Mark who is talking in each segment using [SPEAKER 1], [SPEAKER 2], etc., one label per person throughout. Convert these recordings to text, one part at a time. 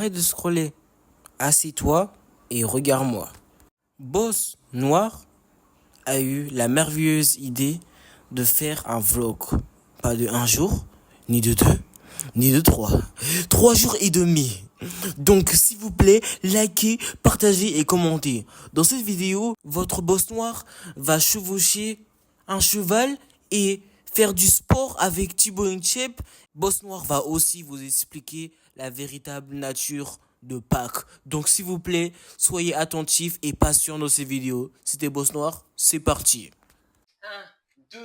[SPEAKER 1] arrête de scroller. Assieds-toi et regarde-moi. Boss Noir a eu la merveilleuse idée de faire un vlog. Pas de un jour, ni de deux, ni de trois. 3 jours et demi. Donc s'il vous plaît, likez, partagez et commentez. Dans cette vidéo, votre boss noir va chevaucher un cheval et faire du sport avec Thibaut InShape. Boss noir va aussi vous expliquer la véritable nature de Pâques. Donc s'il vous plaît, soyez attentifs et patients dans ces vidéos. C'était Boss Noir, c'est parti.
[SPEAKER 2] 1, 2,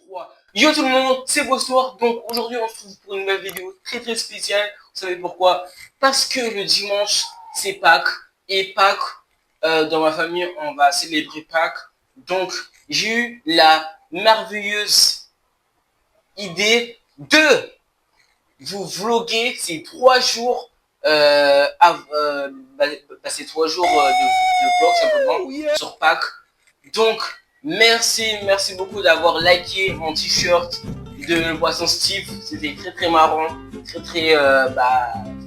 [SPEAKER 2] 3. Yo tout le monde, c'est Boss Noir. Donc aujourd'hui on se retrouve pour une nouvelle vidéo très spéciale. Vous savez pourquoi? Parce que le dimanche c'est Pâques. Et Pâques, dans ma famille on va célébrer Pâques. Donc j'ai eu la merveilleuse idée de vous vloguer ces 3 jours ces 3 jours de vlog simplement sur Pâques. Donc merci beaucoup d'avoir liké mon t-shirt de Poisson Steve. C'était très marrant, très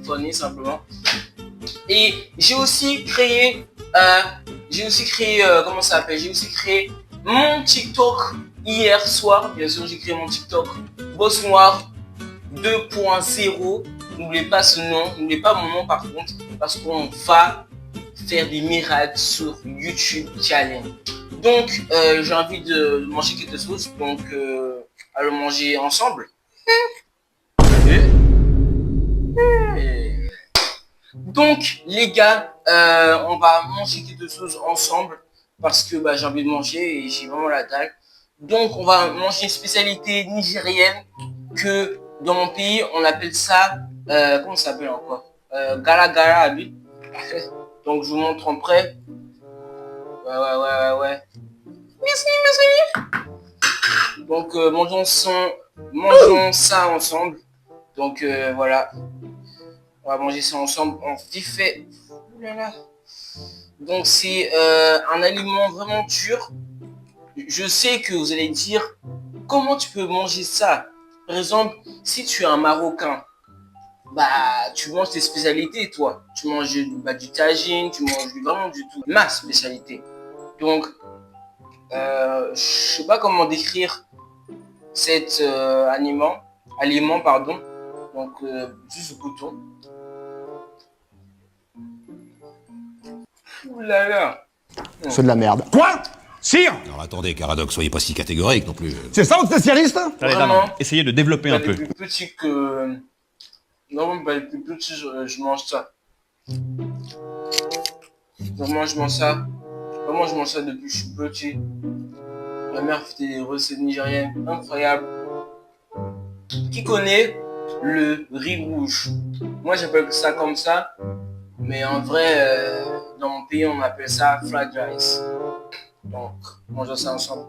[SPEAKER 2] funny simplement. Et j'ai aussi créé comment ça s'appelle, j'ai aussi créé mon TikTok hier soir. Bien sûr j'ai créé mon TikTok Boss Noir 2.0. N'oubliez pas ce nom, n'oubliez pas mon nom par contre, parce qu'on va faire des miracles sur YouTube Challenge. Donc j'ai envie de manger quelque chose, donc allons manger ensemble. Donc les gars, on va manger quelque chose ensemble parce que j'ai envie de manger et j'ai vraiment la dalle. Donc on va manger une spécialité nigérienne que dans mon pays on appelle ça comment ça s'appelle encore, gala gala à lui. Donc je vous montre en près. Ouais. Merci. Donc mangeons ça ensemble. Donc voilà, on va manger ça ensemble. On fait. Donc c'est un aliment vraiment dur. Je sais que vous allez dire comment tu peux manger ça. Par exemple, si tu es un Marocain, tu manges tes spécialités, toi. Tu manges du tagine, tu manges vraiment du tout. Ma spécialité. Donc, je sais pas comment décrire cet aliment, pardon. Donc, juste goûtons. Ouh là là.
[SPEAKER 3] C'est de la merde.
[SPEAKER 4] Quoi? Sire?
[SPEAKER 5] Alors attendez, Caradoc, soyez pas si catégorique non plus.
[SPEAKER 4] C'est ça votre spécialiste?
[SPEAKER 6] Allez,
[SPEAKER 2] Vraiment,
[SPEAKER 6] essayez de développer un peu.
[SPEAKER 2] les plus petits que... Non, les plus petits, je mange ça. Vraiment, je mange ça. Vraiment, je mange ça depuis que je suis petit. Ma mère faisait des recettes nigériennes incroyables. Qui connaît le riz rouge? Moi, j'appelle ça comme ça. Mais en vrai, dans mon pays, on appelle ça fried rice. Donc, mangeons ça ensemble.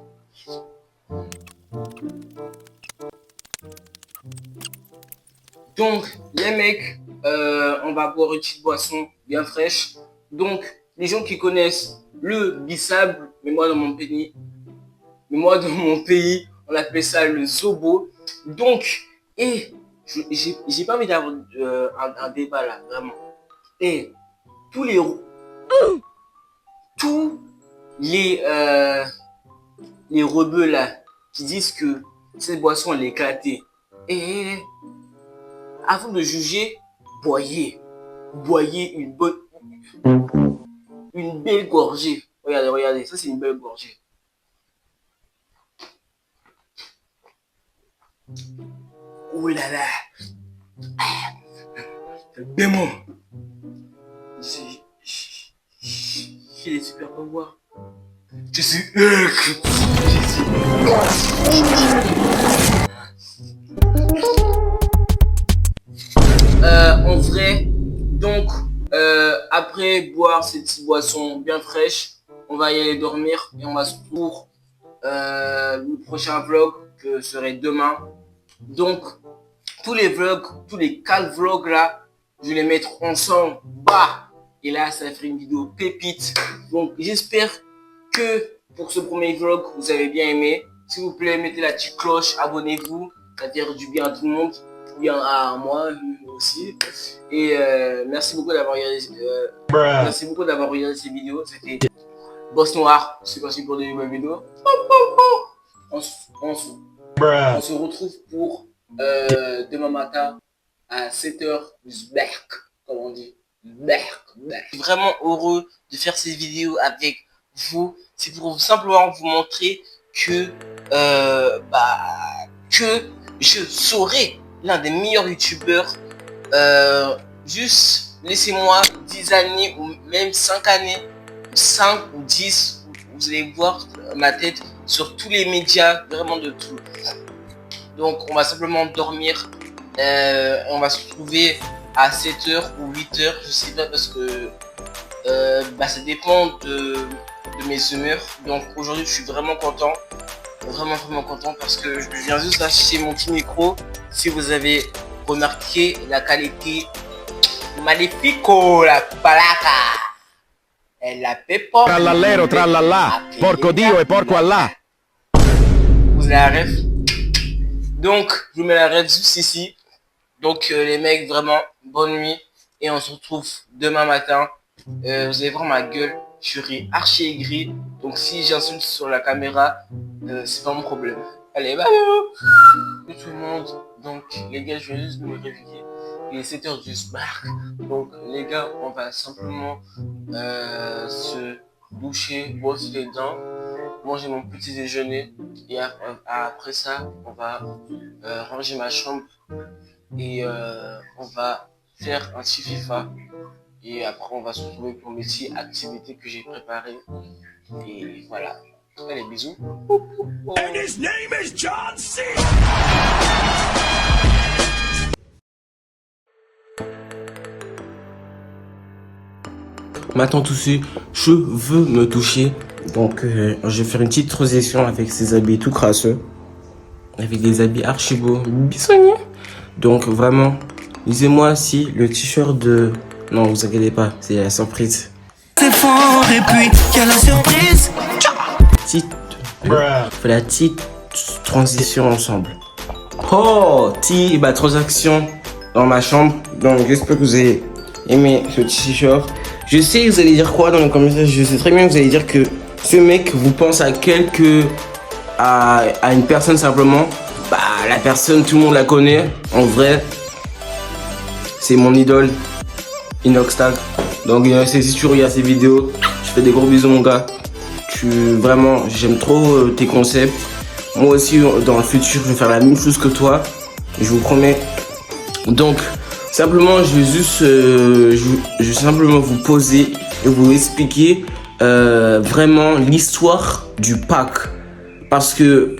[SPEAKER 2] Donc, les mecs, on va boire une petite boisson bien fraîche. Donc, les gens qui connaissent le bissable, mais moi dans mon pays, on appelle ça le zobo. Donc, j'ai pas envie d'avoir un débat là, vraiment. Et tous les rebeux là qui disent que cette boisson elle est éclatée. Et avant de juger, boyez une belle gorgée. Regardez, ça c'est une belle gorgée. Oh là là, démon. J'ai des super pouvoirs. Je suis Hulk. En vrai, donc après boire cette petite boisson bien fraîche, on va y aller dormir et on va se pour le prochain vlog que serait demain. Donc tous les 4 vlogs là, je vais les mettre ensemble. Et là ça va faire une vidéo pépite. Donc j'espère que pour ce premier vlog vous avez bien aimé. S'il vous plaît, mettez la petite cloche, abonnez-vous, ça va faire du bien à tout le monde. bien à moi aussi. Et merci beaucoup d'avoir regardé, ces vidéos. C'était Boss Noir. C'est parti pour de nouvelles vidéos. On se retrouve pour demain matin à 7h comme on dit. Je suis vraiment heureux de faire ces vidéos avec vous. C'est pour simplement vous montrer que que je serai l'un des meilleurs youtubeurs. Juste laissez-moi 10 années ou même 5 années, 5 ou 10, vous allez voir ma tête sur tous les médias, vraiment de tout. Donc on va simplement dormir, on va se retrouver à 7h ou 8h, je sais pas, parce que ça dépend de mes humeurs. Donc aujourd'hui je suis vraiment content, vraiment content, parce que je viens juste d'acheter mon petit micro. Si vous avez remarqué la qualité magnifico, la palaca et la pepo.
[SPEAKER 4] Trallallero, trallallà, porco Dio e porco Allah.
[SPEAKER 2] Vous avez la ref. Donc je vous mets la ref juste ici. Donc les mecs, vraiment bonne nuit et on se retrouve demain matin. Vous allez voir ma gueule, je serai archi aigri. Donc si j'insulte sur la caméra, c'est pas mon problème. Allez, bye tout le monde. Donc les gars, je vais juste me réveiller. Il est 7h du soir. Donc les gars, on va simplement se doucher, brosser les dents, manger mon petit déjeuner. Et après ça, on va ranger ma chambre. Et on va faire un petit FIFA. Et après on va se retrouver pour mes petites activités que j'ai préparées. Et voilà. Allez, bisous.
[SPEAKER 3] And his name is John C.
[SPEAKER 1] Maintenant tout suite, je veux me toucher. Donc je vais faire une petite transition avec ces habits tout crasseux. Avec des habits archi beaux, bisognes. Donc vraiment, lisez-moi si le t-shirt de... Non, vous inquiétez pas, c'est la surprise.
[SPEAKER 6] C'est fort et puis il y a la surprise.
[SPEAKER 1] Fait la petite transition ensemble. Oh, transaction dans ma chambre. Donc j'espère que vous avez aimé ce t-shirt. Je sais que vous allez dire quoi dans les commentaires. Je sais très bien que vous allez dire que ce mec vous pense à à une personne simplement. La personne, tout le monde la connaît. En vrai, c'est mon idole, Inoxtag. Donc si tu regardes ces vidéos, je fais des gros bisous mon gars. Vraiment, j'aime trop tes concepts. Moi aussi, dans le futur, je vais faire la même chose que toi. Je vous promets. Donc, simplement, je vais simplement vous poser et vous expliquer vraiment l'histoire du Pâques. Parce que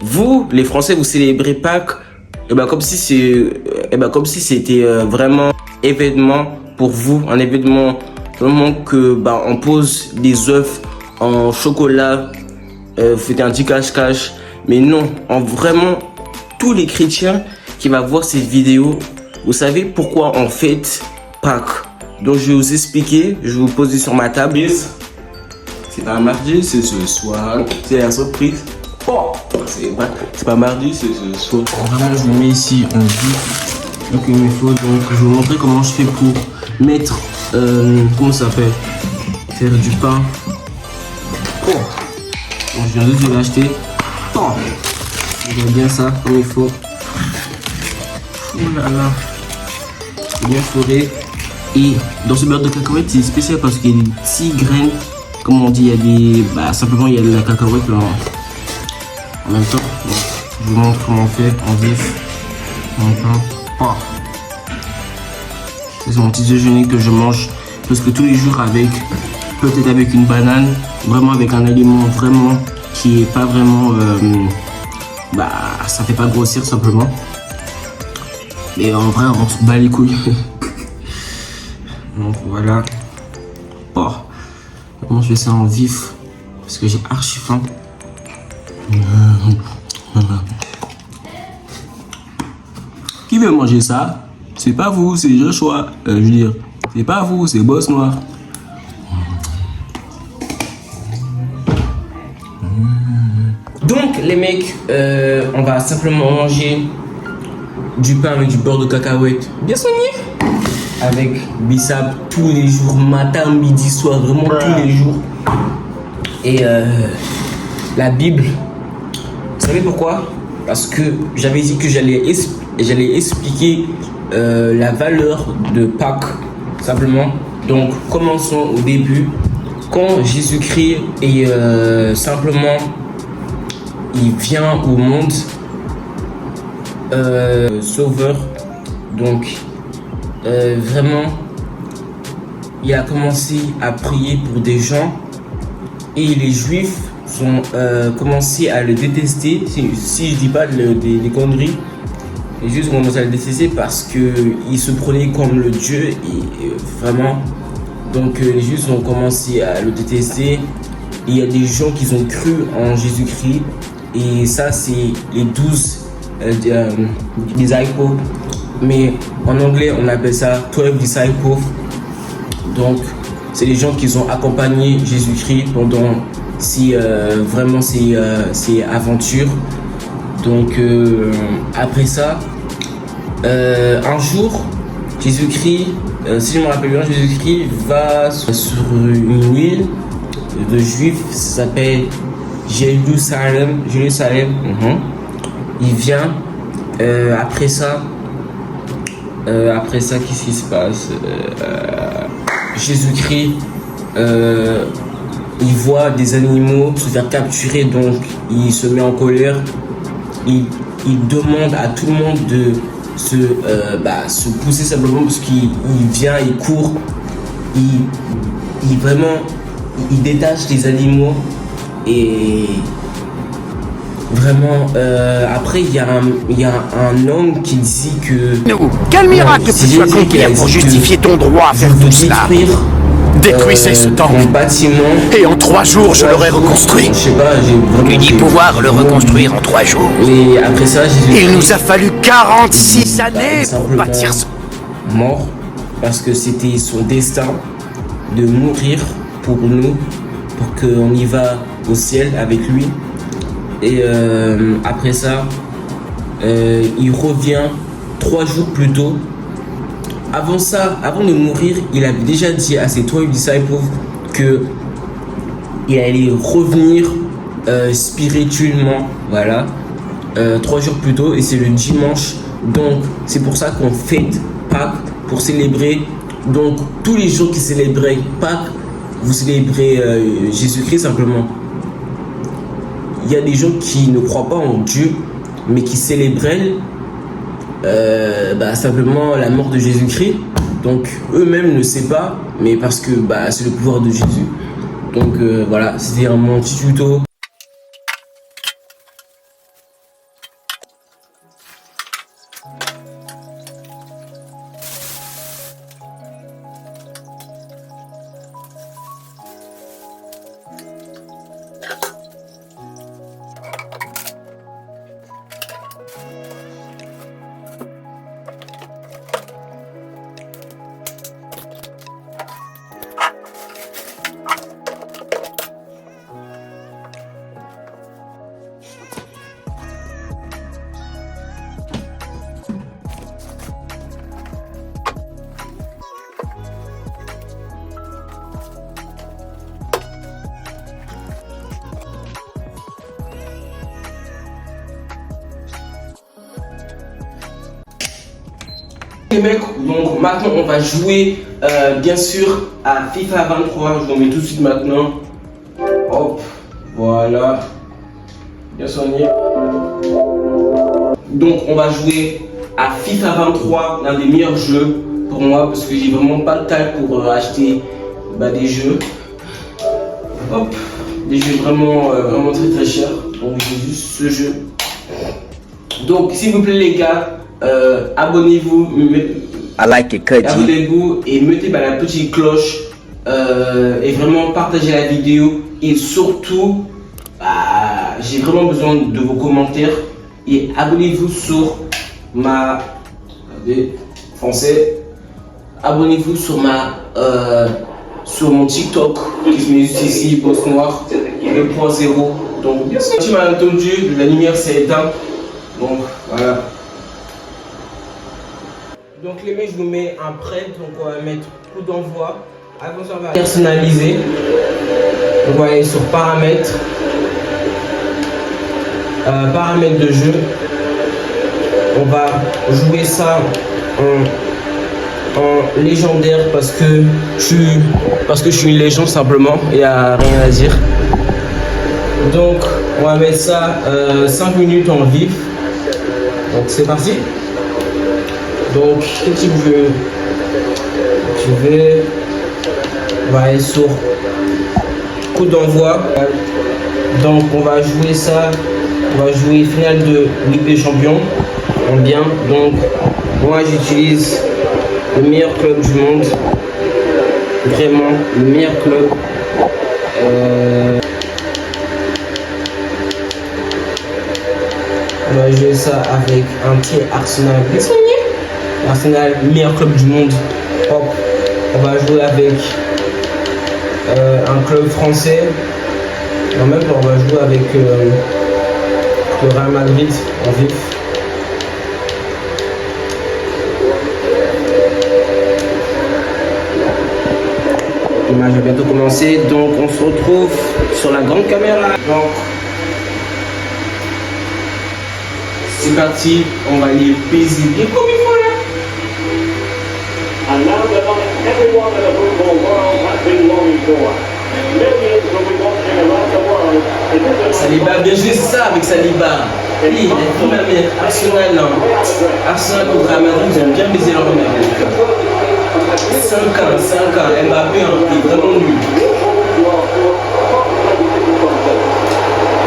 [SPEAKER 1] vous, les Français, vous célébrez Pâques comme si c'était vraiment événement pour vous, un événement vraiment que on pose des œufs en chocolat, faites un petit cache-cache. Mais non, vraiment, tous les chrétiens qui vont voir cette vidéo, vous savez pourquoi on fête Pâques. Donc je vais vous expliquer, je vais vous poser sur ma table. C'est pas mardi, c'est ce soir, c'est la surprise. Oh, c'est pas mardi, c'est ce soir. Vraiment, je le mets ici en vue. Donc il me faut, donc je vais vous montrer comment je fais pour mettre, comment ça s'appelle, faire du pain. Oh. Donc je viens juste de l'acheter. Oh. Je vois bien ça comme il faut. Oh là là. C'est bien fourré. Et dans ce beurre de cacahuète, c'est spécial parce qu'il y a des petites graines. Comme on dit, il y a des. Simplement, il y a de la cacahuète là. En même temps, bon, je vous montre comment on fait en vif. Oh. C'est mon petit déjeuner que je mange presque tous les jours avec, peut-être avec une banane, vraiment avec un aliment vraiment qui est pas vraiment, ça fait pas grossir simplement. Mais en vrai, on se bat les couilles. Donc voilà. Oh. Comment je fais ça en vif parce que j'ai archi faim. Qui veut manger ça? C'est pas vous, c'est Joshua. Je veux dire, c'est pas vous, c'est Boss Noir. Donc les mecs, on va simplement manger
[SPEAKER 2] du pain avec du beurre de cacahuète bien soigné, avec bissap tous les jours, matin, midi, soir, vraiment tous les jours. Et la Bible, vous savez pourquoi? Parce que j'avais dit que j'allais expliquer la valeur de Pâques, simplement. Donc commençons au début. Quand Jésus-Christ est simplement, il vient au monde, sauveur, donc vraiment, il a commencé à prier pour des gens et les Juifs ont commencé à le détester. Si je dis pas des conneries, les Juifs ont commencé à le détester parce qu'il se prenait comme le Dieu et vraiment. Donc les Juifs ont commencé à le détester. Et il y a des gens qui ont cru en Jésus-Christ. Et ça, c'est les 12 disciples. Mais en anglais, on appelle ça 12 disciples. Donc, c'est les gens qui ont accompagné Jésus-Christ pendant ces aventures. Donc, après ça, un jour, Jésus-Christ, si je me rappelle bien, Jésus-Christ va sur une île de Juifs, ça s'appelle Jérusalem. Il vient. Après ça, qu'est-ce qui se passe? Jésus-Christ, il voit des animaux se faire capturer, donc il se met en colère. Il demande à tout le monde de se pousser simplement parce qu'il vient, il court, il détache les animaux et vraiment après il y a un homme qui dit que
[SPEAKER 3] Quel miracle que tu as accompli pour justifier ton droit à faire tout cela? Détruisez ce temple.
[SPEAKER 2] Mon bâtiment.
[SPEAKER 3] Et en 3 jours, je l'aurai reconstruit.
[SPEAKER 2] Je sais pas, j'ai vraiment.
[SPEAKER 3] Tu dis pouvoir le reconstruire en 3 jours.
[SPEAKER 2] Et après ça,
[SPEAKER 3] Il nous a fallu 46 années pour bâtir ce...
[SPEAKER 2] Mort, parce que c'était son destin de mourir pour nous, pour qu'on y va au ciel avec lui. Et après ça, il revient 3 jours plus tôt. Avant ça, avant de mourir, il avait déjà dit à ses 12 disciples que il allait revenir spirituellement, voilà, 3 jours plus tôt, et c'est le dimanche. Donc c'est pour ça qu'on fête Pâques, pour célébrer. Donc tous les jours qui célébraient Pâques, vous célébrez Jésus-Christ simplement. Il y a des gens qui ne croient pas en Dieu, mais qui célébraient simplement la mort de Jésus-Christ. Donc eux-mêmes ne savent pas, mais parce que c'est le pouvoir de Jésus. Donc voilà, c'était mon petit tuto. Les mecs, donc maintenant on va jouer bien sûr à FIFA 23. Je vous mets tout de suite maintenant. Hop, voilà. Bien soigné. Donc on va jouer à FIFA 23, l'un des meilleurs jeux pour moi parce que j'ai vraiment pas le temps pour acheter des jeux. Hop, des jeux vraiment très très chers. Donc j'ai juste ce jeu. Donc s'il vous plaît les gars, abonnez-vous, abonnez-vous et mettez la petite cloche et vraiment partagez la vidéo et surtout j'ai vraiment besoin de vos commentaires et abonnez-vous sur ma abonnez-vous sur sur mon TikTok qui se met juste ici, Boss Noir 2.0. Donc bien sûr, tu m'as entendu, la lumière s'est éteinte, donc voilà.
[SPEAKER 1] Donc les mecs, je vous mets un prêt, donc on va mettre coup d'envoi. Attention, on va personnaliser. Donc on va aller sur paramètres. Paramètres de jeu. On va jouer ça en légendaire parce que je suis une légende simplement. Il n'y a rien à dire. Donc on va mettre ça 5 minutes en vif. Donc c'est parti. Donc qu'est-ce que tu veux? On va aller sur coup d'envoi. Donc on va jouer ça. On va jouer finale de Ligue des Champions en bien. Donc moi j'utilise le meilleur club du monde. Vraiment le meilleur club. On va jouer ça avec un petit Arsenal. Arsenal, meilleur club du monde. Hop. On va jouer avec un club français. En même temps, on va jouer avec le Real Madrid en vif. Le match va bientôt commencer. Donc on se retrouve sur la grande caméra. Donc c'est parti, on va lire paisible. Et comme il faut là.
[SPEAKER 7] And now the night everyone in the football world has been longing for. Millions will be watching around the world. It is a
[SPEAKER 1] Saliba, bien joué ça avec Saliba. Oui, il a fait ma mère. Arsenal, non. Arsenal contre Real Madrid, ils ont bien baisé leur mère. 5 ans, Mbappé, il est vraiment nul.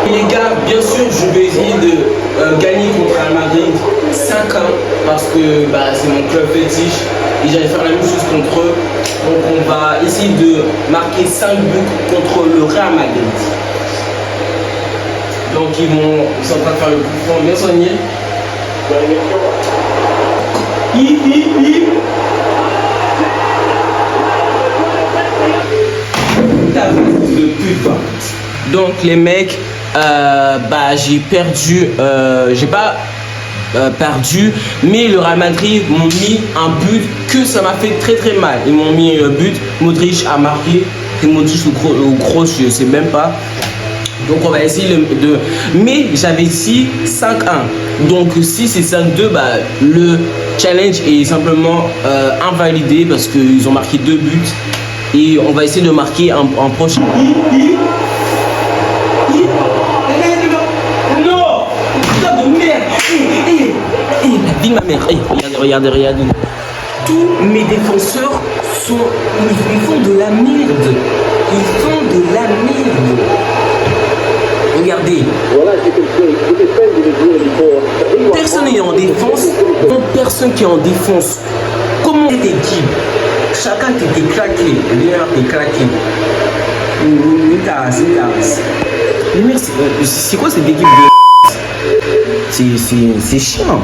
[SPEAKER 1] Et les gars, bien sûr, je vais essayer de gagner contre Real Madrid 5 ans parce que c'est mon club fétiche et j'allais faire la même chose contre eux. Donc on va essayer de marquer 5 buts contre le Real Madrid. Donc ils sont en train de faire le coup franc bien soigné. De pute. Donc les mecs, j'ai perdu, j'ai pas perdu, mais le Real Madrid m'ont mis un but que ça m'a fait très très mal. Ils m'ont mis un but, Modric a marqué, et Modric au gros, je sais même pas. Donc on va essayer de... Mais j'avais 5-1. Donc si c'est 5-2, le challenge est simplement invalidé parce qu'ils ont marqué 2 buts. Et on va essayer de marquer un prochain. Non! Putain de merde! La vie de ma mère! Regardez. Tous mes défenseurs ils font de la merde. Regardez. Personne n'est en défense. Personne qui est en défense. Comment cette équipe? Chacun t'es claqué. L'air t'es claqué. Mais mec, c'est quoi cette équipe de... C'est chiant.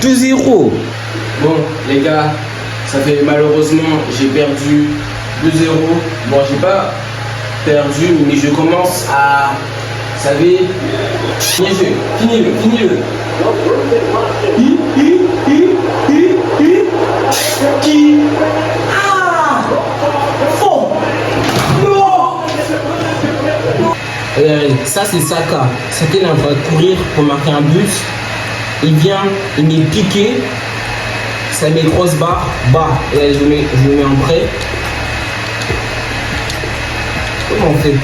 [SPEAKER 1] 2-0. Bon, les gars, ça fait malheureusement, j'ai perdu 2-0. Bon, j'ai pas perdu, mais je commence à... Vous savez... Finis-le. Qui? Ah! Oh! Non! Ça c'est Saka. Saka est en train de courir pour marquer un but. Il vient, il m'est piqué. Ça met crossbar. Et là, je le mets en prêt. Comment on fait?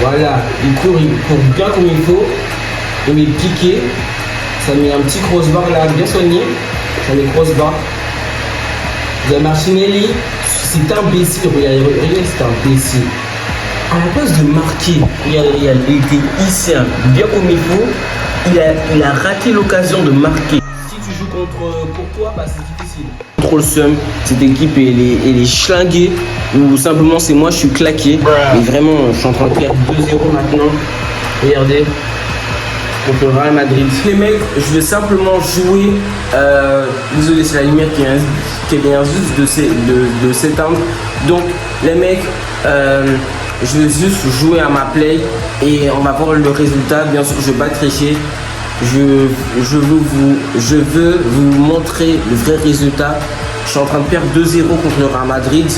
[SPEAKER 1] Voilà, il court bien comme il faut. Il m'est piqué. Ça met un petit crossbar là, bien soigné. Ça met crossbar. Il y a Martinelli, c'est imbécile, regardez, c'est imbécile. À la place de marquer, regardez, il était ici, bien comme il faut, il a raté l'occasion de marquer. Si tu joues contre Courtois, c'est difficile. Trop le seum, cette équipe elle est schlinguée, ou simplement c'est moi, je suis claqué. Et vraiment, je suis en train de perdre 2-0 maintenant. Regardez. Contre le Real Madrid. Les mecs, je vais simplement jouer. Désolé, c'est la lumière qui vient juste de s'éteindre. Donc, les mecs, je vais juste jouer à ma play et on va voir le résultat. Bien sûr, je vais pas tricher. je veux vous montrer le vrai résultat. Je suis en train de perdre 2-0 contre le Real Madrid.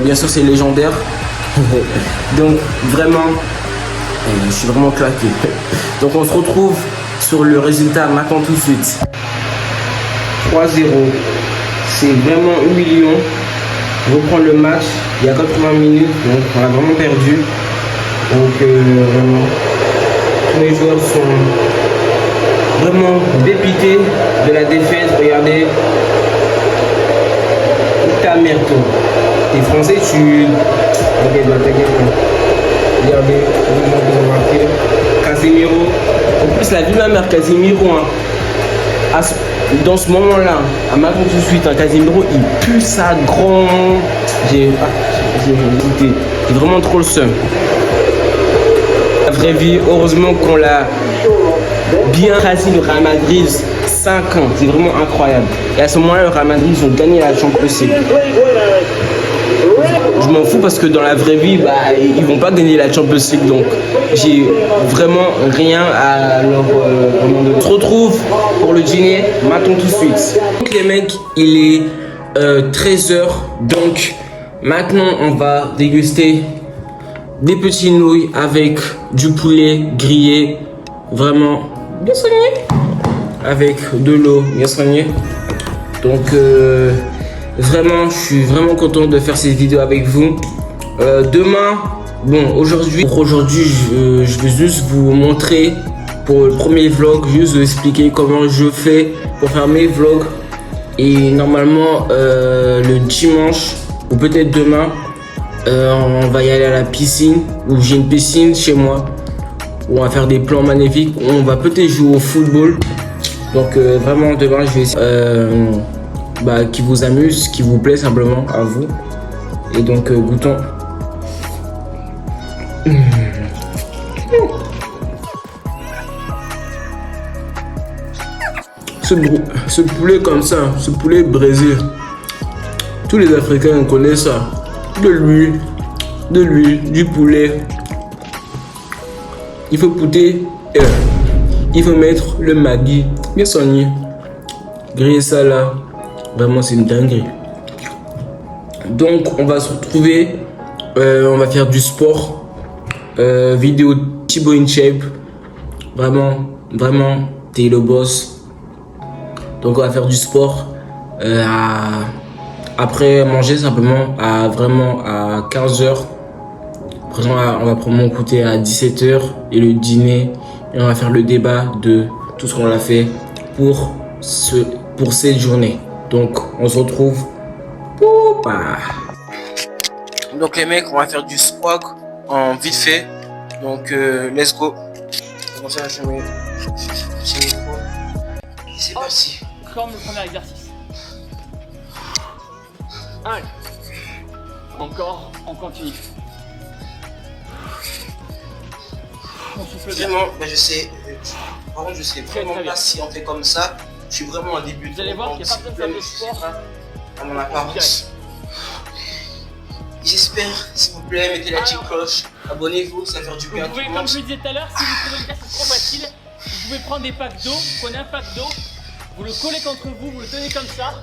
[SPEAKER 1] Bien sûr, c'est légendaire. Donc, vraiment, je suis vraiment claqué. Donc, on se retrouve sur le résultat maintenant tout de suite. 3-0. C'est vraiment humiliant. On reprend le match. Il y a 80 minutes. Donc, on a vraiment perdu. Donc, vraiment, tous les joueurs sont vraiment dépités de la défaite. Regardez. Ta mère, toi. T'es français, tu. Ok, bah t'inquiète pas. Regardez, vous ont marqué. Casemiro. En plus, la vie de ma mère, Casemiro, hein. Dans ce moment-là, à maintenant tout de suite, un Casemiro, il pue sa grande. J'ai vraiment trop le seum. La vraie vie, heureusement qu'on l'a bien rasé le Real Madrid 5 ans. C'est vraiment incroyable. Et à ce moment-là, le Real Madrid, ils ont gagné la Champions League. Je m'en fous parce que dans la vraie vie, bah, ils vont pas gagner la Champions League. Donc, j'ai vraiment rien à leur demander. On se retrouve pour le dîner maintenant tout de suite. Donc, les mecs, il est 13h. Donc, maintenant, on va déguster des petites nouilles avec du poulet grillé. Vraiment bien soigné. Avec de l'eau bien soignée. Donc, vraiment, je suis vraiment content de faire cette vidéo avec vous. Demain, bon, aujourd'hui, je vais juste vous montrer pour le premier vlog, juste vous expliquer comment je fais pour faire mes vlogs. Et normalement, le dimanche ou peut-être demain, on va y aller à la piscine, où j'ai une piscine chez moi, où on va faire des plans magnifiques, où on va peut-être jouer au football. Donc vraiment demain, je vais essayer qui vous amuse, qui vous plaît simplement à vous. Et donc goûtons. Ce poulet comme ça, ce poulet braisé, tous les Africains connaissent ça. De l'huile, du poulet. Il faut goûter, il faut mettre le maggi bien soigné. Griller ça là, vraiment c'est une dinguerie. Donc on va se retrouver, on va faire du sport, vidéo Thibaut in shape. Vraiment, t'es le boss. Donc on va faire du sport après manger simplement à 15h. Après on va prendre mon goûter à 17h et le dîner. Et on va faire le débat de tout ce qu'on a fait pour cette journée. Donc on se retrouve. Donc les mecs, on va faire du squat en vite fait. Donc let's go. Commencez à chemin. C'est parti.
[SPEAKER 8] Comme le premier exercice. Allez. Encore, on continue. On souffle bien.
[SPEAKER 2] Vraiment, je sais. Par contre, je sais vraiment pas si on fait comme ça. Je suis vraiment un début.
[SPEAKER 8] Vous allez voir qu'il n'y a pas besoin de faire de sport.
[SPEAKER 2] À mon apparence. J'espère, s'il vous plaît, mettez la petite cloche. Abonnez-vous, ça va faire du bien.
[SPEAKER 8] Vous pouvez, comme je le disais tout à l'heure, si vous trouvez que c'est trop facile, vous pouvez prendre des packs d'eau. Vous prenez un pack d'eau, vous le collez contre vous, vous le tenez comme ça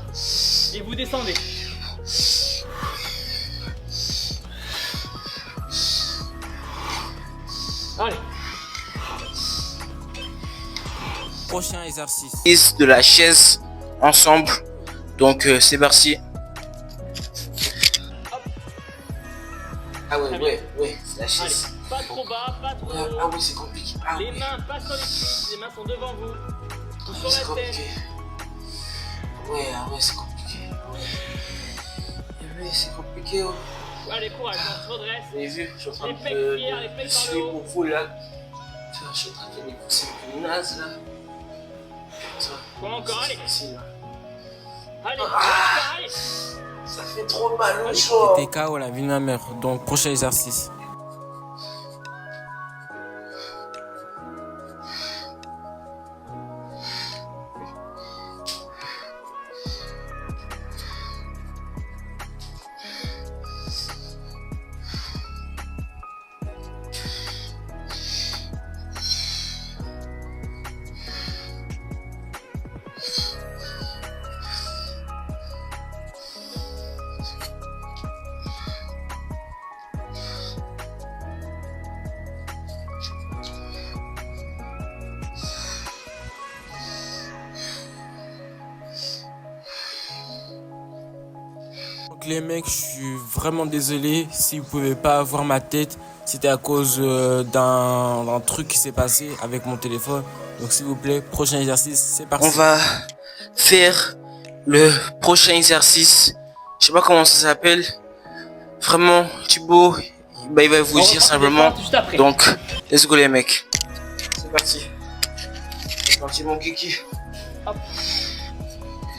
[SPEAKER 8] et vous descendez. Allez.
[SPEAKER 1] Prochain exercice.
[SPEAKER 2] De la chaise ensemble. Donc c'est parti. Ah ouais, c'est la chaise.
[SPEAKER 8] Allez, pas trop bas, pas trop haut.
[SPEAKER 2] Ah oui, c'est compliqué. Ah,
[SPEAKER 8] les mains pas sur les cuisses, les mains sont devant vous. Ou sur
[SPEAKER 2] c'est
[SPEAKER 8] la
[SPEAKER 2] compliqué.
[SPEAKER 8] tête.
[SPEAKER 2] Ouais, c'est compliqué. Ouais, c'est compliqué. Oh.
[SPEAKER 8] Allez, courage, on se redresse.
[SPEAKER 2] Vous avez vu, je suis en train
[SPEAKER 8] Les pecs fiers, les
[SPEAKER 2] de
[SPEAKER 8] pecs par
[SPEAKER 2] suer
[SPEAKER 8] le haut.
[SPEAKER 2] pour vous là. Putain, je suis en train de faire des poussées de naze là. Putain.
[SPEAKER 8] Bon, encore, allez.
[SPEAKER 2] Facile, là.
[SPEAKER 8] Allez, allez.
[SPEAKER 2] Ça fait trop mal au chaud.
[SPEAKER 1] T'es KO la vie de ma mère. Donc prochain exercice. Donc les mecs, je suis vraiment désolé si vous pouvez pas voir ma tête. C'était à cause d'un truc qui s'est passé avec mon téléphone. Donc s'il vous plaît, prochain exercice, c'est parti.
[SPEAKER 2] On va faire le prochain exercice. Je sais pas comment ça s'appelle. Vraiment, Thibaut, bah, il va vous dire simplement.
[SPEAKER 8] Juste après.
[SPEAKER 2] Donc, let's go les mecs. C'est parti. C'est parti mon kiki.
[SPEAKER 8] Hop.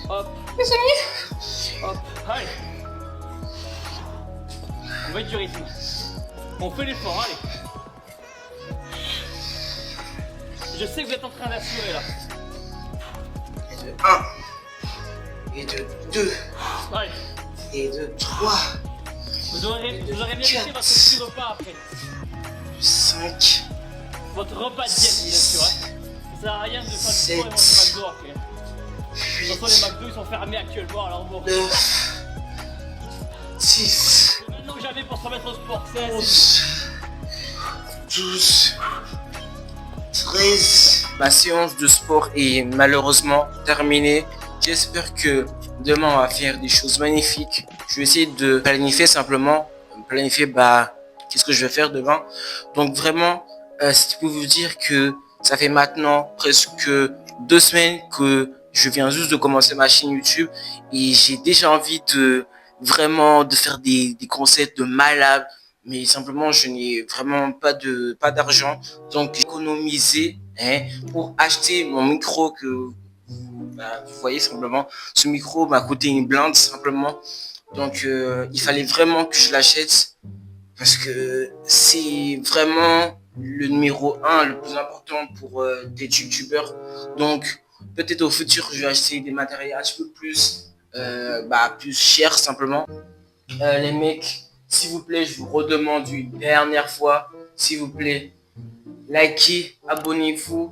[SPEAKER 8] Hop. Les amis. Hop. Allez. On va être du rythme. On fait l'effort, allez. Je sais que vous êtes en train d'assurer là.
[SPEAKER 2] Et de 1. Et de 2.
[SPEAKER 8] Allez.
[SPEAKER 2] Et de 3.
[SPEAKER 8] Vous aurez mérité votre petit repas après.
[SPEAKER 2] 5.
[SPEAKER 8] Votre repas de diète, bien sûr. Hein. Ça sert à rien de faire du sport et manger McDo après. De toute façon, les McDo ils sont fermés actuellement, alors bon.
[SPEAKER 2] 9. 6.
[SPEAKER 8] Maintenant que j'avais pour se remettre au sport, c'est
[SPEAKER 2] 11. 12. 13. Ma séance de sport est malheureusement terminée. J'espère que demain on va faire des choses magnifiques. Je vais essayer de planifier simplement. Planifier qu'est-ce que je vais faire demain. Donc vraiment, si je peux vous dire que ça fait maintenant presque 2 semaines que je viens juste de commencer ma chaîne YouTube. Et j'ai déjà envie de vraiment de faire des concepts de malade. Mais simplement je n'ai vraiment pas d'argent. Donc j'ai économisé pour acheter mon micro que vous voyez simplement. Ce micro m'a coûté une blinde simplement. Donc il fallait vraiment que je l'achète. Parce que c'est vraiment le numéro 1, le plus important pour des youtubeurs. Donc peut-être au futur je vais acheter des matériels un petit peu plus cher simplement. Les mecs, s'il vous plaît, je vous redemande une dernière fois, s'il vous plaît, likez, abonnez-vous,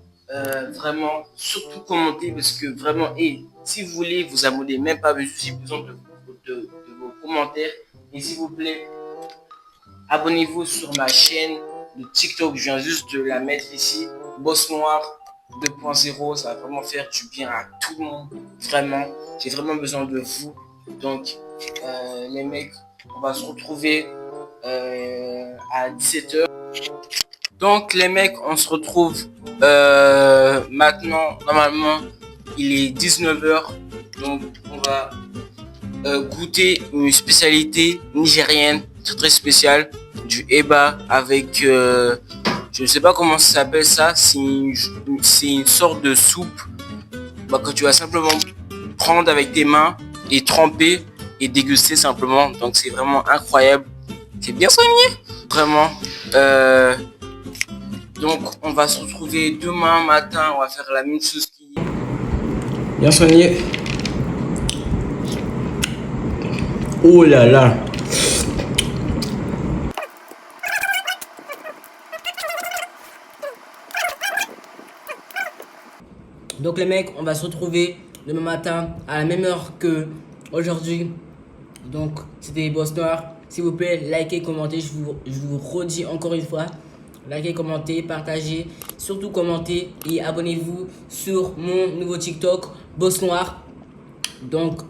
[SPEAKER 2] vraiment, surtout commentez, parce que vraiment, et si vous voulez vous abonner, même pas, j'ai besoin de vos commentaires. Et s'il vous plaît, abonnez-vous sur ma chaîne de TikTok, je viens juste de la mettre ici, Boss Noir 2.0, ça va vraiment faire du bien à tout le monde, vraiment, j'ai vraiment besoin de vous. Donc les mecs, on va se retrouver à 17h. Donc les mecs, on se retrouve maintenant, normalement il est 19h, donc on va goûter une spécialité nigérienne très spéciale, du eba avec je ne sais pas comment ça s'appelle ça, c'est une sorte de soupe que tu vas simplement prendre avec tes mains et tremper et déguster simplement. Donc c'est vraiment incroyable, c'est bien soigné vraiment. Donc on va se retrouver demain matin, on va faire la même chose qu'hier.
[SPEAKER 1] Bien soigné. Oh là là. Donc les mecs, on va se retrouver demain matin à la même heure que aujourd'hui. Donc c'était Boss Noir. S'il vous plaît, likez, commentez. Je vous redis encore une fois. Likez, commentez, partagez. Surtout commentez et abonnez-vous sur mon nouveau TikTok, Boss Noir. Donc